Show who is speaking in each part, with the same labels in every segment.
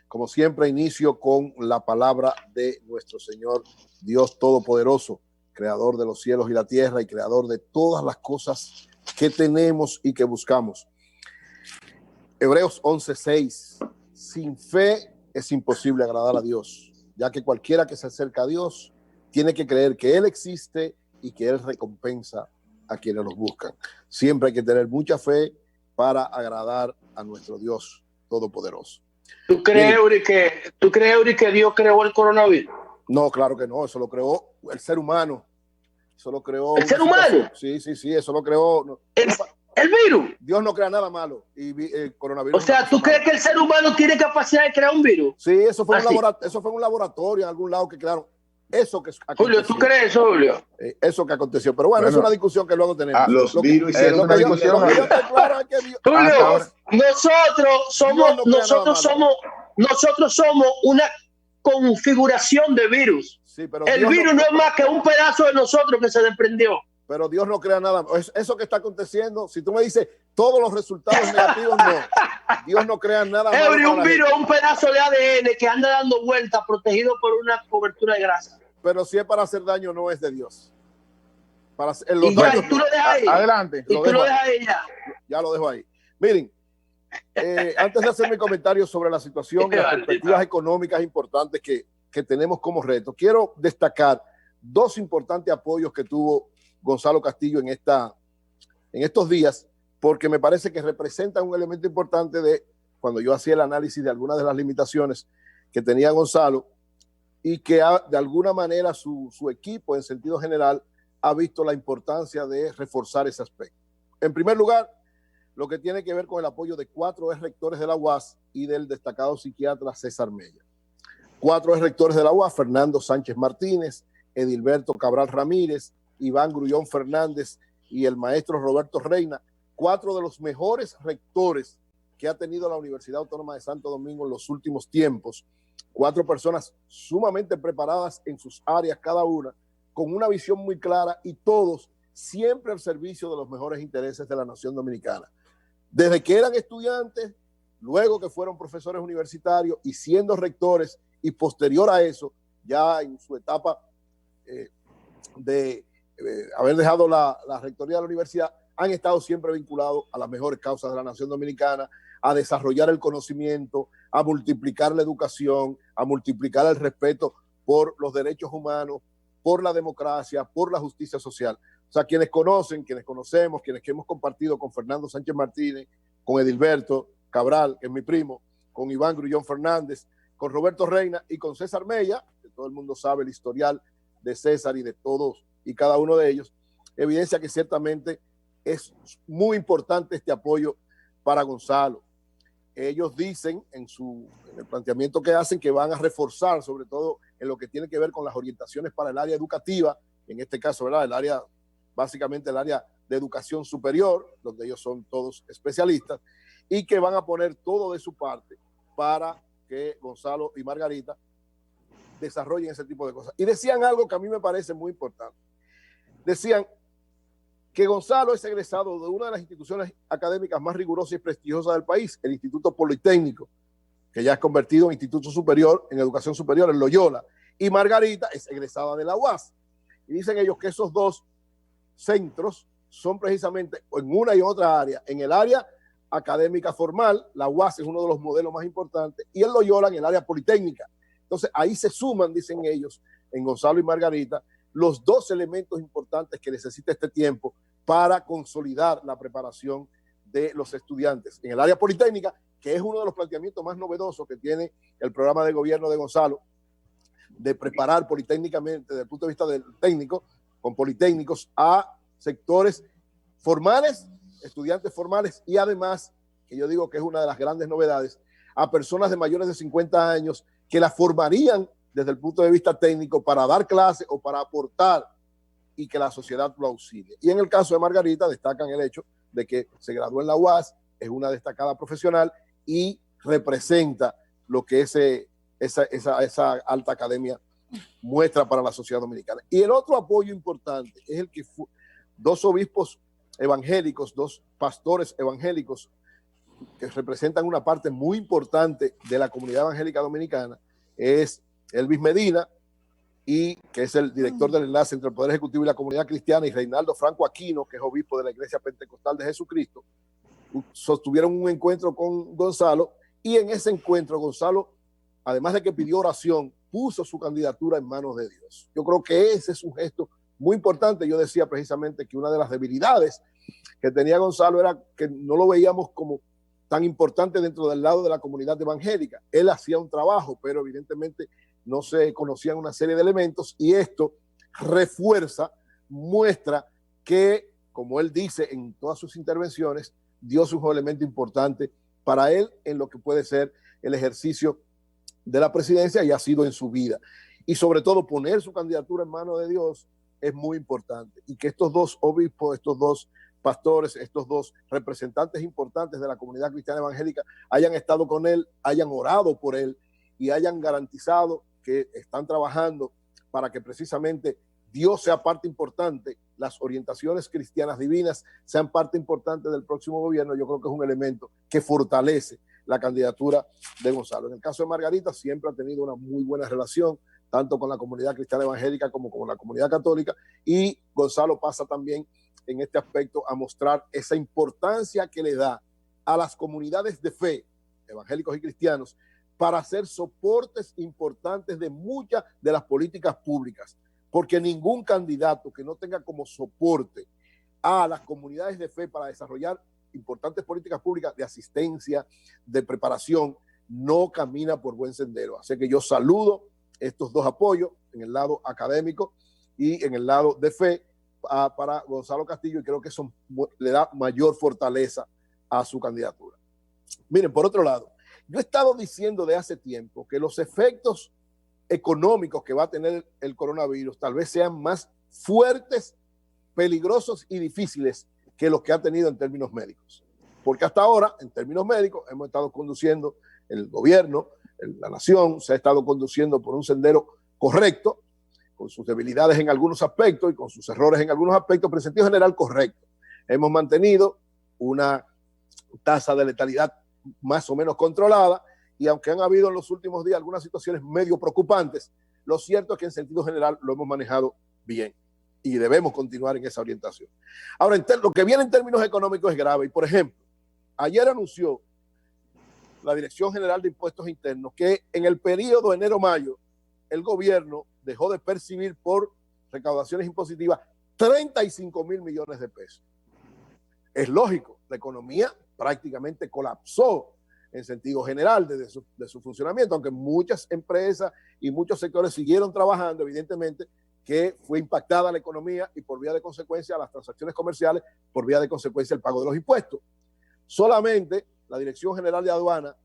Speaker 1: Como siempre, inicio con la palabra de nuestro Señor Dios Todopoderoso, creador de los cielos y la tierra y creador de todas las cosas que tenemos y que buscamos. Hebreos 11:6. Sin fe es imposible agradar a Dios, ya que cualquiera que se acerca a Dios tiene que creer que Él existe y que Él recompensa a quienes los buscan. Siempre hay que tener mucha fe para agradar a nuestro Dios Todopoderoso.
Speaker 2: ¿Tú crees, Eury, que Dios creó el coronavirus?
Speaker 1: No, claro que no, eso lo creó el ser humano. Eso lo creó.
Speaker 2: ¿El ser humano?
Speaker 1: Sí, eso lo creó. No,
Speaker 2: ¿El virus?
Speaker 1: Dios no crea nada malo y el coronavirus.
Speaker 2: O sea, ¿tú crees que el ser humano tiene capacidad de crear un virus?
Speaker 1: Sí, eso fue un laboratorio en algún lado que crearon. Eso que aconteció.
Speaker 2: Julio, ¿tú crees eso, Julio?
Speaker 1: Eso que aconteció. Pero bueno, es una discusión que luego tenemos.
Speaker 3: Los virus hicieron una discusión.
Speaker 2: Julio, nosotros somos una configuración de virus.
Speaker 1: Sí, pero
Speaker 2: el virus no es más que un pedazo de nosotros que se desprendió.
Speaker 1: Pero Dios no crea nada. Eso que está aconteciendo, si tú me dices todos los resultados negativos, no. Dios no crea nada.
Speaker 2: Un virus es un pedazo de ADN que anda dando vueltas protegido por una cobertura de grasa.
Speaker 1: Pero si es para hacer daño, no es de Dios. Para hacer
Speaker 2: los daños, tú lo dejas ahí.
Speaker 1: Adelante.
Speaker 2: Y tú lo dejas ahí ya.
Speaker 1: Ya lo dejo ahí. Miren, antes de hacer mi comentario sobre la situación y las perspectivas económicas importantes que tenemos como reto, quiero destacar dos importantes apoyos que tuvo Gonzalo Castillo en estos días, porque me parece que representan un elemento importante de cuando yo hacía el análisis de algunas de las limitaciones que tenía Gonzalo y que de alguna manera su equipo en sentido general ha visto la importancia de reforzar ese aspecto. En primer lugar, lo que tiene que ver con el apoyo de 4 rectores de la UAS y del destacado psiquiatra César Mella. 4 rectores de la UAS: Fernando Sánchez Martínez, Edilberto Cabral Ramírez, Iván Grullón Fernández y el maestro Roberto Reina, 4 de los mejores rectores que ha tenido la Universidad Autónoma de Santo Domingo en los últimos tiempos. 4 personas sumamente preparadas en sus áreas cada una, con una visión muy clara y todos siempre al servicio de los mejores intereses de la nación dominicana. Desde que eran estudiantes, luego que fueron profesores universitarios y siendo rectores, y posterior a eso, ya en su etapa de haber dejado la rectoría de la universidad, han estado siempre vinculados a las mejores causas de la nación dominicana, a desarrollar el conocimiento, a multiplicar la educación, a multiplicar el respeto por los derechos humanos, por la democracia, por la justicia social. O sea, quienes conocemos, quienes que hemos compartido con Fernando Sánchez Martínez, con Edilberto Cabral, que es mi primo, con Iván Grullón Fernández, con Roberto Reina y con César Mella, que todo el mundo sabe el historial de César y de todos y cada uno de ellos, evidencia que ciertamente es muy importante este apoyo para Gonzalo. Ellos dicen en el planteamiento que hacen que van a reforzar, sobre todo en lo que tiene que ver con las orientaciones para el área educativa, en este caso, ¿verdad? Básicamente el área de educación superior, donde ellos son todos especialistas, y que van a poner todo de su parte para que Gonzalo y Margarita desarrollen ese tipo de cosas. Y decían algo que a mí me parece muy importante. Decían que Gonzalo es egresado de una de las instituciones académicas más rigurosas y prestigiosas del país, el Instituto Politécnico, que ya es convertido en Instituto Superior, en Educación Superior, en Loyola, y Margarita es egresada de la UAS. Y dicen ellos que esos dos centros son precisamente en una y otra área. En el área académica formal, la UAS es uno de los modelos más importantes, y el Loyola en el área politécnica. Entonces, ahí se suman, dicen ellos, en Gonzalo y Margarita, los dos elementos importantes que necesita este tiempo para consolidar la preparación de los estudiantes. En el área politécnica, que es uno de los planteamientos más novedosos que tiene el programa de gobierno de Gonzalo, de preparar politécnicamente, desde el punto de vista del técnico, con politécnicos, a sectores formales, estudiantes formales, y además, que yo digo que es una de las grandes novedades, a personas de mayores de 50 años que la formarían desde el punto de vista técnico para dar clases o para aportar y que la sociedad lo auxilie. Y en el caso de Margarita destacan el hecho de que se graduó en la UAS, es una destacada profesional y representa lo que esa alta academia muestra para la sociedad dominicana. Y el otro apoyo importante es el que dos obispos evangélicos, dos pastores evangélicos que representan una parte muy importante de la comunidad evangélica dominicana, es Elvis Medina, y que es el director del enlace entre el Poder Ejecutivo y la comunidad cristiana, y Reinaldo Franco Aquino, que es obispo de la Iglesia Pentecostal de Jesucristo, sostuvieron un encuentro con Gonzalo, y en ese encuentro Gonzalo, además de que pidió oración, puso su candidatura en manos de Dios. Yo creo que ese es un gesto muy importante. Yo decía precisamente que una de las debilidades que tenía Gonzalo era que no lo veíamos como tan importante dentro del lado de la comunidad evangélica. Él hacía un trabajo, pero evidentemente no se conocían una serie de elementos, y esto refuerza, muestra que, como él dice en todas sus intervenciones, Dios es un elemento importante para él en lo que puede ser el ejercicio de la presidencia, y ha sido en su vida. Y sobre todo poner su candidatura en manos de Dios es muy importante. Y que estos dos obispos, estos dos pastores, estos dos representantes importantes de la comunidad cristiana evangélica hayan estado con él, hayan orado por él y hayan garantizado que están trabajando para que precisamente Dios sea parte importante, las orientaciones cristianas divinas sean parte importante del próximo gobierno. Yo creo que es un elemento que fortalece la candidatura de Gonzalo. En el caso de Margarita, siempre ha tenido una muy buena relación, tanto con la comunidad cristiana evangélica como con la comunidad católica, y Gonzalo pasa también en este aspecto a mostrar esa importancia que le da a las comunidades de fe, evangélicos y cristianos, para hacer soportes importantes de muchas de las políticas públicas, porque ningún candidato que no tenga como soporte a las comunidades de fe para desarrollar importantes políticas públicas de asistencia, de preparación, no camina por buen sendero. Así que yo saludo estos dos apoyos en el lado académico y en el lado de fe para Gonzalo Castillo, y creo que eso le da mayor fortaleza a su candidatura. Miren, por otro lado, yo he estado diciendo de hace tiempo que los efectos económicos que va a tener el coronavirus tal vez sean más fuertes, peligrosos y difíciles que los que ha tenido en términos médicos. Porque hasta ahora, en términos médicos, hemos estado conduciendo, el gobierno, la nación, se ha estado conduciendo por un sendero correcto, con sus debilidades en algunos aspectos y con sus errores en algunos aspectos, pero en sentido general correcto. Hemos mantenido una tasa de letalidad más o menos controlada, y aunque han habido en los últimos días algunas situaciones medio preocupantes, lo cierto es que en sentido general lo hemos manejado bien y debemos continuar en esa orientación. Ahora, lo que viene en términos económicos es grave, y por ejemplo, ayer anunció la Dirección General de Impuestos Internos que en el periodo enero-mayo el gobierno dejó de percibir por recaudaciones impositivas 35 mil millones de pesos. Es lógico, la economía prácticamente colapsó en sentido general de su funcionamiento, aunque muchas empresas y muchos sectores siguieron trabajando. Evidentemente que fue impactada la economía y por vía de consecuencia las transacciones comerciales, por vía de consecuencia el pago de los impuestos. Solamente la Dirección General de Aduana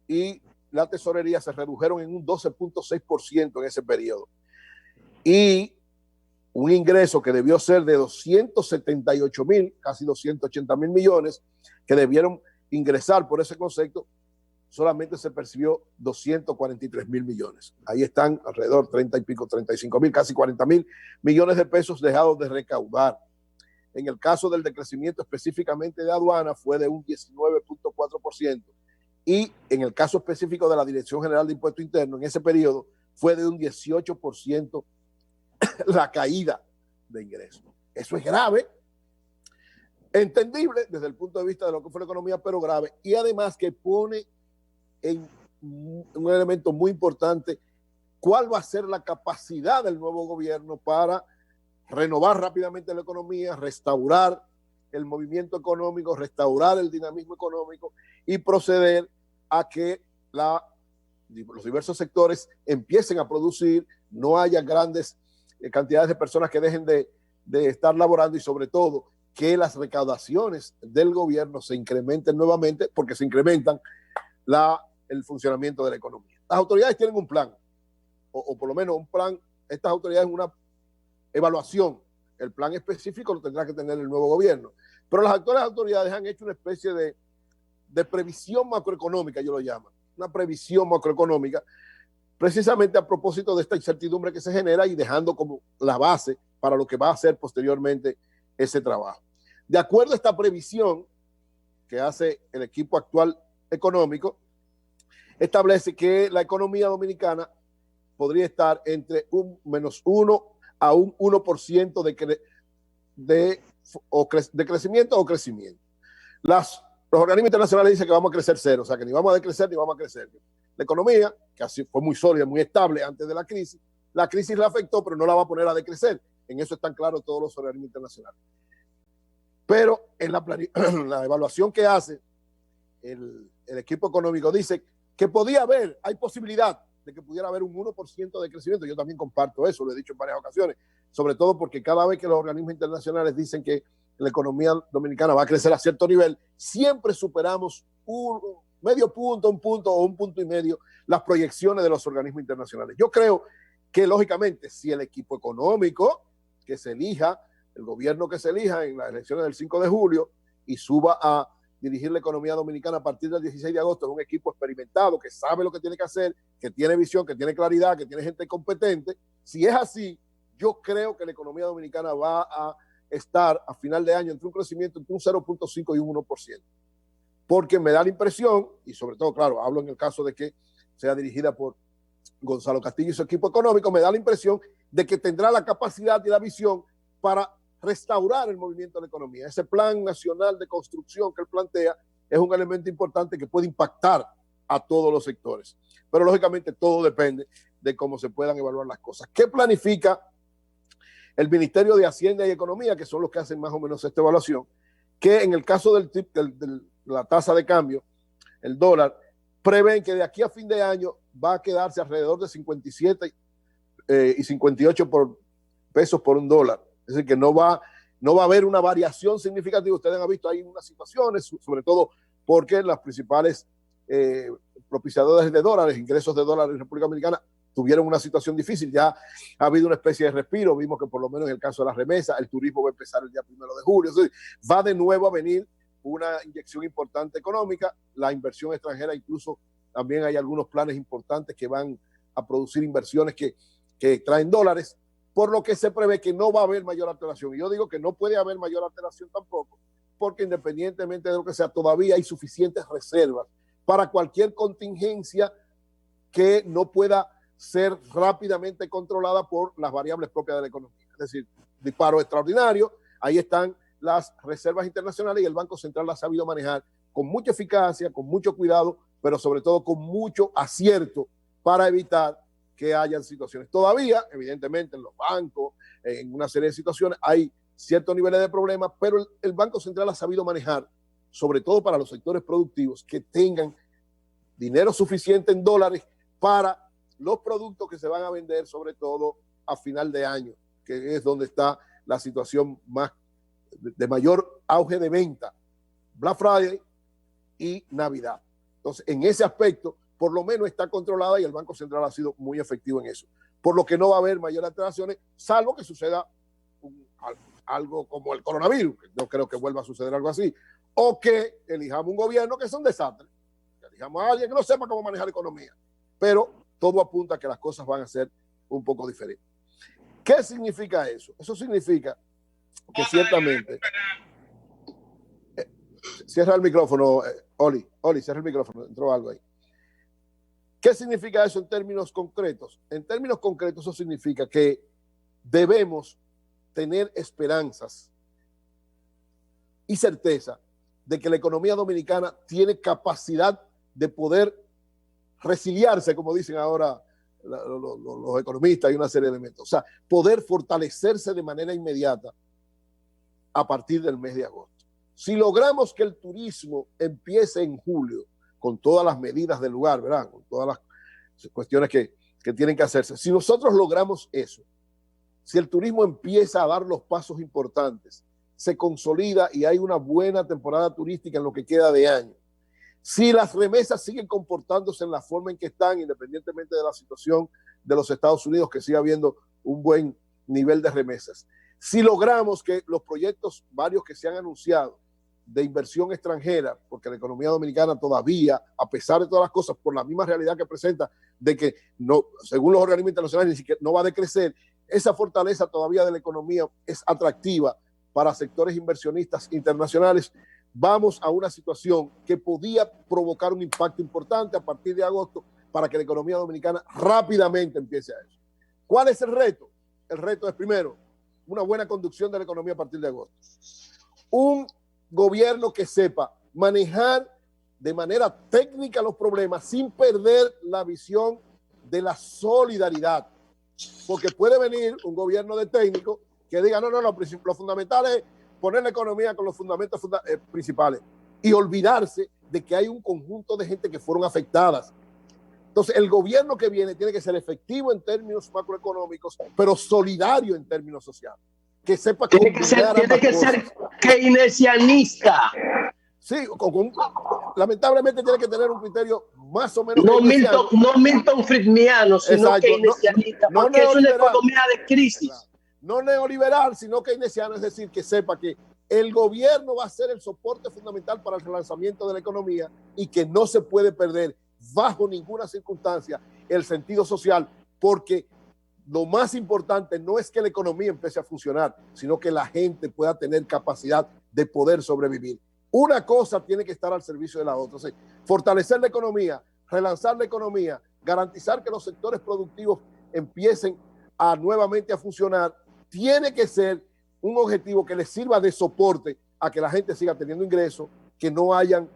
Speaker 1: y la Tesorería se redujeron en un 12.6% en ese periodo. Y un ingreso que debió ser de 278 mil, casi 280 mil millones, que debieron ingresar por ese concepto, solamente se percibió 243 mil millones. Ahí están alrededor 30 y pico, 35 mil, casi 40 mil millones de pesos dejados de recaudar. En el caso del decrecimiento específicamente de aduana fue de un 19.4%, y en el caso específico de la Dirección General de Impuestos Internos en ese periodo fue de un 18% la caída de ingresos. Eso es grave, entendible desde el punto de vista de lo que fue la economía, pero grave, y además que pone en un elemento muy importante cuál va a ser la capacidad del nuevo gobierno para renovar rápidamente la economía, restaurar el movimiento económico, restaurar el dinamismo económico y proceder a que los diversos sectores empiecen a producir, no haya grandes cantidades de personas que dejen de estar laborando, y sobre todo que las recaudaciones del gobierno se incrementen nuevamente, porque se incrementan el funcionamiento de la economía. Las autoridades tienen un plan, o por lo menos un plan. Estas autoridades una evaluación. El plan específico lo tendrá que tener el nuevo gobierno. Pero las actuales autoridades han hecho una especie de previsión macroeconómica, yo lo llamo, una previsión macroeconómica, precisamente a propósito de esta incertidumbre que se genera y dejando como la base para lo que va a hacer posteriormente ese trabajo. De acuerdo a esta previsión que hace el equipo actual económico, establece que la economía dominicana podría estar entre un -1 a un 1% de crecimiento o crecimiento. Los organismos internacionales dicen que vamos a crecer 0, o sea que ni vamos a decrecer ni vamos a crecer. La economía, que así fue muy sólida, muy estable antes de la crisis la afectó, pero no la va a poner a decrecer. En eso están claros todos los organismos internacionales. Pero en la evaluación que hace el equipo económico dice que hay posibilidad de que pudiera haber un 1% de crecimiento. Yo también comparto eso, lo he dicho en varias ocasiones, sobre todo porque cada vez que los organismos internacionales dicen que la economía dominicana va a crecer a cierto nivel, siempre superamos medio punto, un punto o un punto y medio las proyecciones de los organismos internacionales. Yo creo que, lógicamente, si el equipo económico que se elija, el gobierno que se elija en las elecciones del 5 de julio y suba a dirigir la economía dominicana a partir del 16 de agosto, es un equipo experimentado que sabe lo que tiene que hacer, que tiene visión, que tiene claridad, que tiene gente competente. Si es así, yo creo que la economía dominicana va a estar a final de año entre un crecimiento entre un 0.5 y un 1%. Porque me da la impresión, y sobre todo, claro, hablo en el caso de que sea dirigida por Gonzalo Castillo y su equipo económico, me da la impresión de que tendrá la capacidad y la visión para restaurar el movimiento de la economía. Ese plan nacional de construcción que él plantea es un elemento importante que puede impactar a todos los sectores. Pero lógicamente todo depende de cómo se puedan evaluar las cosas. ¿Qué planifica el Ministerio de Hacienda y Economía, que son los que hacen más o menos esta evaluación? Que en el caso de la tasa de cambio, el dólar, prevén que de aquí a fin de año va a quedarse alrededor de 57 y 58 pesos por un dólar. Es decir, que no va a haber una variación significativa. Ustedes han visto ahí unas situaciones, sobre todo porque las principales propiciadores de dólares, ingresos de dólares en República Dominicana, tuvieron una situación difícil. Ya ha habido una especie de respiro. Vimos que por lo menos en el caso de las remesas, el turismo va a empezar el día 1 de julio. Entonces, va de nuevo a venir una inyección importante económica. La inversión extranjera, incluso también hay algunos planes importantes que van a producir inversiones que traen dólares, por lo que se prevé que no va a haber mayor alteración. Y yo digo que no puede haber mayor alteración tampoco, porque independientemente de lo que sea, todavía hay suficientes reservas para cualquier contingencia que no pueda ser rápidamente controlada por las variables propias de la economía. Es decir, disparo extraordinario, ahí están las reservas internacionales y el Banco Central las ha sabido manejar con mucha eficacia, con mucho cuidado, pero sobre todo con mucho acierto para evitar que hayan situaciones. Todavía, evidentemente, en los bancos, en una serie de situaciones, hay ciertos niveles de problemas, pero el Banco Central ha sabido manejar, sobre todo para los sectores productivos, que tengan dinero suficiente en dólares para los productos que se van a vender, sobre todo a final de año, que es donde está la situación más de mayor auge de venta, Black Friday y Navidad. Entonces, en ese aspecto, por lo menos está controlada y el Banco Central ha sido muy efectivo en eso. Por lo que no va a haber mayores alteraciones, salvo que suceda algo como el coronavirus, que no creo que vuelva a suceder algo así, o que elijamos un gobierno que es un desastre, que elijamos a alguien que no sepa cómo manejar la economía. Pero todo apunta a que las cosas van a ser un poco diferentes. ¿Qué significa eso? Eso significa que ciertamente... cierra el micrófono, Oli, cierra el micrófono, entró algo ahí. ¿Qué significa eso en términos concretos? En términos concretos eso significa que debemos tener esperanzas y certeza de que la economía dominicana tiene capacidad de poder resiliarse, como dicen ahora los economistas y una serie de elementos. O sea, poder fortalecerse de manera inmediata a partir del mes de agosto. Si logramos que el turismo empiece en julio, con todas las medidas del lugar, ¿verdad? Con todas las cuestiones que tienen que hacerse. Si nosotros logramos eso, si el turismo empieza a dar los pasos importantes, se consolida y hay una buena temporada turística en lo que queda de año, si las remesas siguen comportándose en la forma en que están, independientemente de la situación de los Estados Unidos, que siga habiendo un buen nivel de remesas, si logramos que los proyectos varios que se han anunciado de inversión extranjera, porque la economía dominicana todavía, a pesar de todas las cosas, por la misma realidad que presenta, de que no, según los organismos internacionales, ni siquiera no va a decrecer, esa fortaleza todavía de la economía es atractiva para sectores inversionistas internacionales, vamos a una situación que podía provocar un impacto importante a partir de agosto para que la economía dominicana rápidamente empiece a eso. ¿Cuál es el reto? El reto es, primero, una buena conducción de la economía a partir de agosto. Un gobierno que sepa manejar de manera técnica los problemas sin perder la visión de la solidaridad. Porque puede venir un gobierno de técnicos que diga, no, lo fundamental es poner la economía con los fundamentos principales y olvidarse de que hay un conjunto de gente que fueron afectadas. Entonces, el gobierno que viene tiene que ser efectivo en términos macroeconómicos, pero solidario en términos sociales. Que sepa
Speaker 2: tiene que ser keynesianista.
Speaker 1: Sí, lamentablemente tiene que tener un criterio más o menos.
Speaker 2: No Milton Friedmaniano, sino keynesianista, porque es una economía de crisis.
Speaker 1: No neoliberal, sino keynesiano, es decir, que sepa que el gobierno va a ser el soporte fundamental para el relanzamiento de la economía y que no se puede perder bajo ninguna circunstancia el sentido social, porque lo más importante no es que la economía empiece a funcionar, sino que la gente pueda tener capacidad de poder sobrevivir. Una cosa tiene que estar al servicio de la otra. O sea, fortalecer la economía, relanzar la economía, garantizar que los sectores productivos empiecen nuevamente a funcionar, tiene que ser un objetivo que les sirva de soporte a que la gente siga teniendo ingresos, que no hayan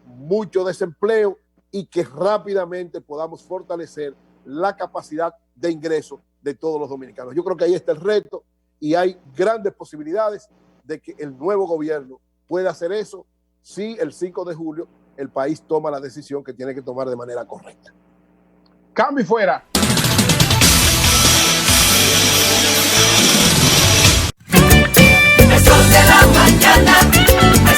Speaker 1: mucho desempleo y que rápidamente podamos fortalecer la capacidad de ingreso de todos los dominicanos. Yo creo que ahí está el reto y hay grandes posibilidades de que el nuevo gobierno pueda hacer eso si el 5 de julio el país toma la decisión que tiene que tomar de manera correcta.
Speaker 4: Cambio y fuera.
Speaker 5: El sol de la mañana.